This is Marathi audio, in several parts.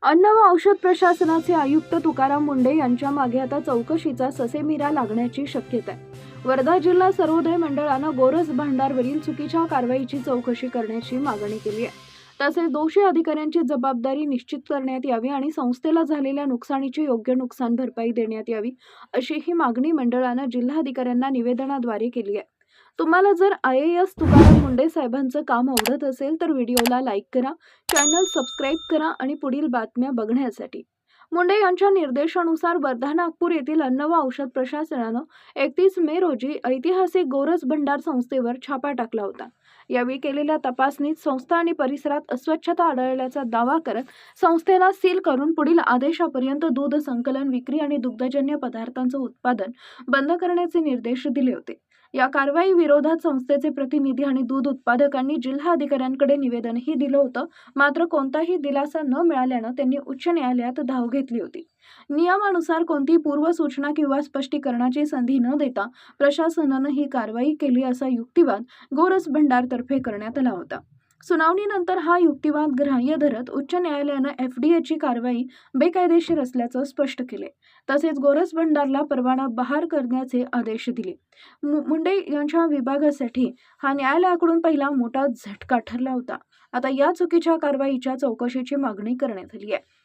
अन्न व औषध प्रशासनाचे आयुक्त तुकाराम मुंढे यांच्या मागे आता चौकशीचा ससेमिरा लागण्याची शक्यता आहे। वर्धा जिल्हा सर्वोदय मंडळानं गोरज भांडारवरील चुकीच्या कारवाईची चौकशी करण्याची मागणी केली आहे। तसेच दोषी अधिकाऱ्यांची जबाबदारी निश्चित करण्यात यावी आणि संस्थेला झालेल्या नुकसानीची योग्य नुकसान भरपाई देण्यात यावी, अशी ही मागणी मंडळानं जिल्हाधिकाऱ्यांना निवेदनाद्वारे केली आहे। तुम्हाला जर IAS तुकाराम मुंढे साहेबांचं काम आवडत असेल तर व्हिडिओला लाईक करा, चॅनल सबस्क्राईब करा आणि पुढील बातम्या बघण्यासाठी। मुंढे यांच्या निर्देशानुसार वर्धा नागपूर येथील अन्न व औषध प्रशासनानं 31 मे रोजी ऐतिहासिक गोरज भंडार संस्थेवर छापा टाकला होता। यावेळी केलेल्या तपासणीत संस्था आणि परिसरात अस्वच्छता आढळल्याचा दावा करत संस्थेला सील करून पुढील आदेशापर्यंत दूध संकलन, विक्री आणि दुग्धजन्य पदार्थांचं उत्पादन बंद करण्याचे निर्देश दिले होते। या कारवाई विरोधात संस्थेचे प्रतिनिधी आणि दूध उत्पादकांनी जिल्हाधिकाऱ्यांकडे निवेदनही दिलं होतं, मात्र कोणताही दिलासा न मिळाल्यानं त्यांनी उच्च न्यायालयात धाव घेतली होती। नियमानुसार कोणतीही पूर्वसूचना किंवा स्पष्टीकरणाची संधी न देता प्रशासनानं ही कारवाई केली असा युक्तिवाद गोरज भंडारतर्फे करण्यात आला होता। सुनावणीनंतर हा युक्तिवाद ग्राह्य धरत उच्च न्यायालयानं FDAची कारवाई बेकायदेशीर असल्याचं स्पष्ट केले। तसेच गोरज भंडारला परवाना बहाल करण्याचे आदेश दिले। मुंडे यांच्या विभागासाठी हा न्यायालयाकडून पहिला मोठा झटका ठरला होता। आता या चुकीच्या कारवाईच्या चौकशीची मागणी करण्यात आली आहे।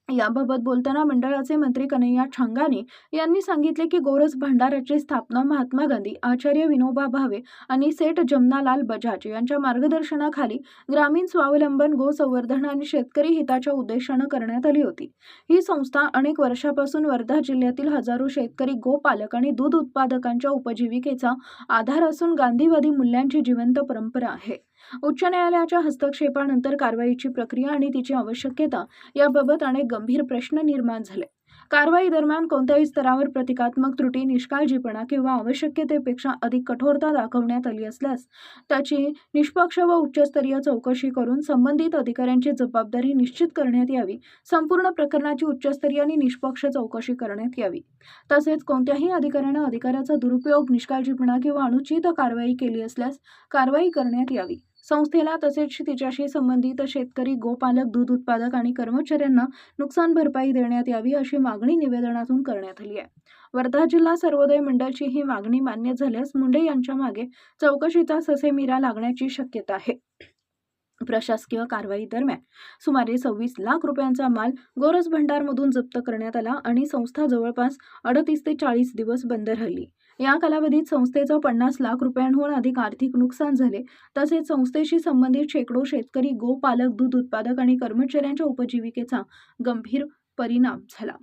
याबाबत बोलताना मंडळाचे मंत्री कन्हैया छांगाने यांनी सांगितले की गोरज भंडाराची स्थापना महात्मा गांधी, आचार्य विनोबा भावे आणि सेठ जमनालाल बजाज यांच्या मार्गदर्शनाखाली ग्रामीण स्वावलंबन, गो संवर्धन आणि शेतकरी हिताच्या उद्देशानं करण्यात आली होती। ही संस्था अनेक वर्षापासून वर्धा जिल्ह्यातील हजारो शेतकरी, गोपालक आणि दूध उत्पादकांच्या उपजीविकेचा आधार असून गांधीवादी मूल्यांची जिवंत परंपरा आहे। उच्च न्यायालयाच्या हस्तक्षेपानंतर कारवाईची प्रक्रिया आणि तिची आवश्यकता याबाबत अनेक गंभीर प्रश्न निर्माण झाले। कारवाई दरम्यान कोणत्याही स्तरावर प्रतिकात्मक त्रुटी, निष्काळजीपणा किंवा आवश्यकतेपेक्षा अधिक कठोरता दाखवण्यात आली असल्यास त्याची निष्पक्ष व उच्चस्तरीय चौकशी करून संबंधित अधिकाऱ्यांची जबाबदारी निश्चित करण्यात यावी। संपूर्ण प्रकरणाची उच्चस्तरीय आणि निष्पक्ष चौकशी करण्यात यावी। तसेच कोणत्याही अधिकाऱ्यानं अधिकाराचा दुरुपयोग, निष्काळजीपणा किंवा अनुचित कारवाई केली असल्यास कारवाई करण्यात यावी। संस्थेला तसेच तिच्याशी संबंधित शेतकरी, गोपालक, दूध उत्पादक आणि कर्मचाऱ्यांना नुकसान भरपाई देण्यात यावी, अशी मागणी निवेदनातून करण्यात आली आहे। वर्धा जिल्हा सर्वोदय मंडळाची ही मागणी मान्य झाल्यास मुंढे यांच्या मागे चौकशीचा ससेमिरा लागण्याची शक्यता आहे। प्रशासकीय कारवाई दरम्यान सुमारे 26 लाख रुपयांचा माल गोरज भंडारमधून जप्त करण्यात आला आणि संस्था जवळपास 38 ते 40 दिवस बंद राहिली। या कालावधीत संस्थेचं 50 लाख रुपयांहून अधिक आर्थिक नुकसान झाले। तसेच संस्थेशी संबंधित शेकडो शेतकरी, गोपालक, दूध उत्पादक आणि कर्मचाऱ्यांच्या उपजीविकेचा गंभीर परिणाम झाला।